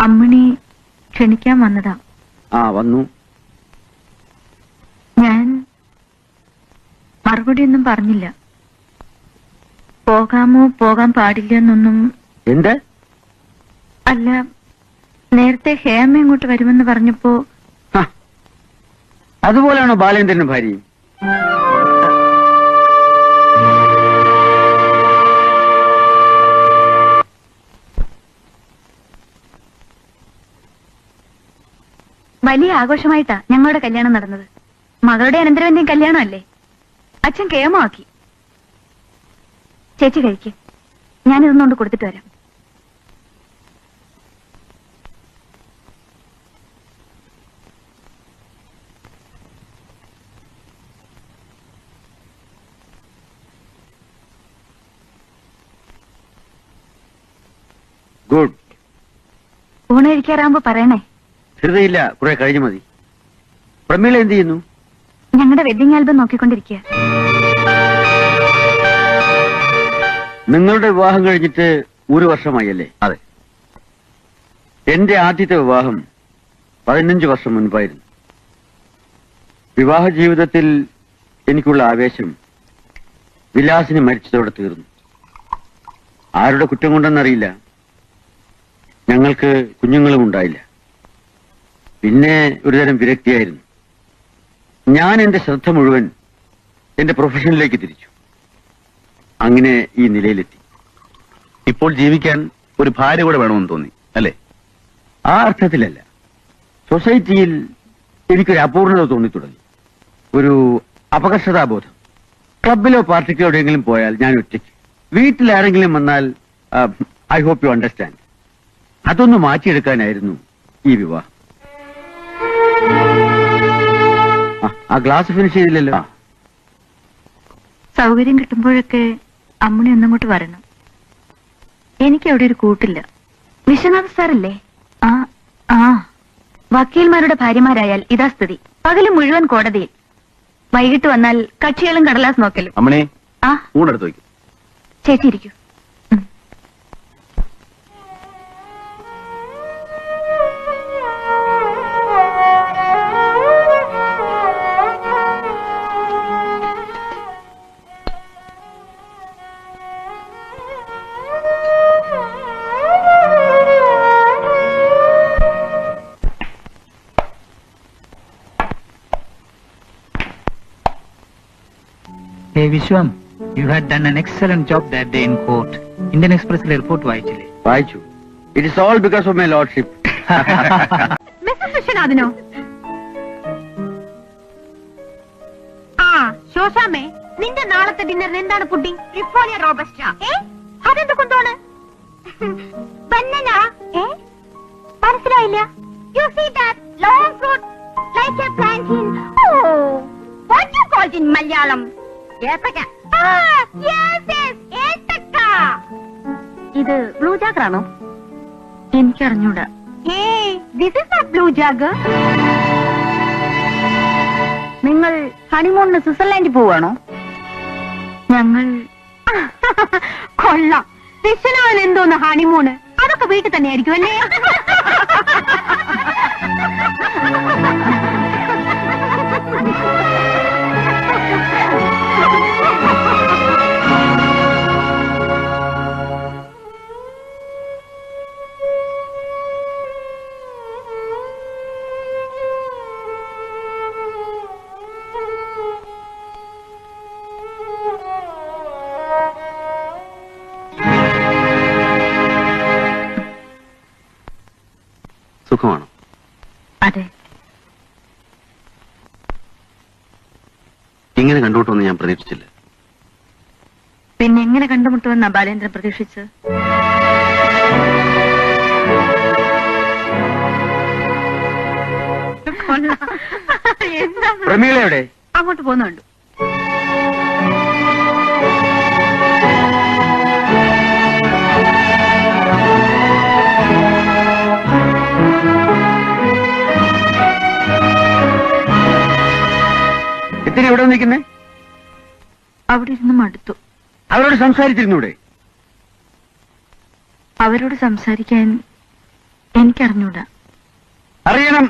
അമ്മിണി ക്ഷണിക്കാൻ വന്നതാ. വന്നു. ഞാൻ മറുപടി ഒന്നും പറഞ്ഞില്ല. പോകാമോ പോകാൻ പാടില്ല എന്നൊന്നും. എന്ത്? അല്ല, നേരത്തെ ഹേമ ഇങ്ങോട്ട് വരുമെന്ന് പറഞ്ഞപ്പോ. അതുപോലെയാണോ ബാലേന്ദ്രനും ഭാര്യയും? വലിയ ആഘോഷമായിട്ടാ ഞങ്ങളുടെ കല്യാണം നടന്നത്. മകളുടെ അനന്തരവന്റെയും കല്യാണമല്ലേ. അച്ഛൻ കേമമാക്കി. ചേച്ചി കഴിക്ക്, ഞാനിതൊന്നുകൊണ്ട് കൊടുത്തിട്ട് വരാം. ഗുഡ്. ഊണ് കഴിക്കാറാകുമ്പോ പറയണേ. ധൃതിയില്ല, കുറെ കഴിഞ്ഞു മതി. പ്രമീള എന്ത് ചെയ്യുന്നു? ഞങ്ങളുടെ വെഡിങ് ആൽബം നോക്കിക്കൊണ്ടിരിക്കുക. നിങ്ങളുടെ വിവാഹം കഴിഞ്ഞിട്ട് 1 വർഷമായല്ലേ? അതെ. എന്റെ ആദ്യത്തെ വിവാഹം 15 വർഷം മുൻപായിരുന്നു. വിവാഹ ജീവിതത്തിൽ എനിക്കുള്ള ആവേശം വിലാസിന് മരിച്ചതോടെ തീർന്നു. ആരുടെ കുറ്റം കൊണ്ടെന്നറിയില്ല, ഞങ്ങൾക്ക് കുഞ്ഞുങ്ങളും ഉണ്ടായില്ല. പിന്നെ ഒരുതരം വിരക്തിയായിരുന്നു. ഞാൻ എന്റെ ശ്രദ്ധ മുഴുവൻ എന്റെ പ്രൊഫഷനിലേക്ക് തിരിച്ചു. അങ്ങനെ ഈ നിലയിലെത്തി. ഇപ്പോൾ ജീവിക്കാൻ ഒരു ഭാര്യ കൂടെ വേണമെന്ന് തോന്നി അല്ലേ? ആ അർത്ഥത്തിലല്ല. സൊസൈറ്റിയിൽ എനിക്കൊരു അപൂർണത തോന്നിത്തുടങ്ങി, ഒരു അപകർഷതാബോധം. ക്ലബിലോ പാർട്ടിക്കോ എവിടെയെങ്കിലും പോയാൽ ഞാൻ ഒറ്റയ്ക്ക്, വീട്ടിലാരെങ്കിലും വന്നാൽ ഐ ഹോപ്പ് യു അണ്ടർസ്റ്റാൻഡ്. അതൊന്ന് മാറ്റിയെടുക്കാനായിരുന്നു ഈ വിവാഹം. ആ ഗ്ലാസ് ഫിനിഷ് ചെയ്തില്ലല്ലോ. സൗകര്യം കിട്ടുമ്പോഴൊക്കെ അമ്മിണി ഒന്നങ്ങോട്ട് വരണം. എനിക്ക് അവിടെ ഒരു കൂട്ടില്ല. വിശ്വനാഥ് സാറല്ലേ? വക്കീൽമാരുടെ ഭാര്യമാരായാൽ ഇതാ സ്ഥിതി. പകല് മുഴുവൻ കോടതിയിൽ, വൈകിട്ട് വന്നാൽ കക്ഷികളും കടലാസ് നോക്കലും. അമ്മണി, ഊണെടുത്ത് വയ്ക്കും. ചേച്ചി ഇരിക്കൂ. Hey Vishwam, you had done an excellent job that day in court. Indian Express report വായിച്ചില്ലേ? വായിച്ചു. It is all because of my lordship. Mister വിശ്വനാഥനോ? ശോശാമേ, നിന്റെ നാളത്തെ ഡിന്നറിന് എന്താണ് പുഡിംഗ്? ട്രിഫോളിയ റോബസ്റ്റ. അതെന്ത് കൊണ്ടാണ്? ബനാന. മനസ്സിലായില്ല. You see that long fruit like a plantain. Oh, what you call it in Malayalam? ഏത്തക്ക. Yes, yes, ഏത്തക്ക. ഇത് ബ്ലൂ ജാഗർ ആണോ? എനിക്കറിഞ്ഞൂടാ. Hey, this is not blue jagger. നിങ്ങൾ ഹണിമൂണിന് സ്വിറ്റ്സർലാൻഡിൽ പോവാണോ? ഞങ്ങൾ കൊള്ളാം. വിശ്വനാഥൻ എന്തോന്ന് ഹണിമൂണ്? അതൊക്കെ വീട്ടിൽ തന്നെ ആയിരിക്കും അല്ലേ? സുഖമാണോ? അതെ. ഇങ്ങനെ കണ്ടുമുട്ടുമെന്ന് ഞാൻ പ്രതീക്ഷിച്ചില്ല. പിന്നെ എങ്ങനെ കണ്ടുമുട്ടുമെന്നാ ബാലേന്ദ്രൻ പ്രതീക്ഷിച്ചത്? പ്രമീള എവിടെ? അങ്ങോട്ട് പോകുന്നുണ്ട്. എന്തിനാ എവിടെ നിൽക്കുന്നേ? അവിടെ ഇരുന്ന് മടുത്തു. അവരോട് സംസാരിച്ചിരുന്നൂടെ? അവരോട് സംസാരിക്കാൻ എനിക്കറിഞ്ഞൂടാ. അറിയണം.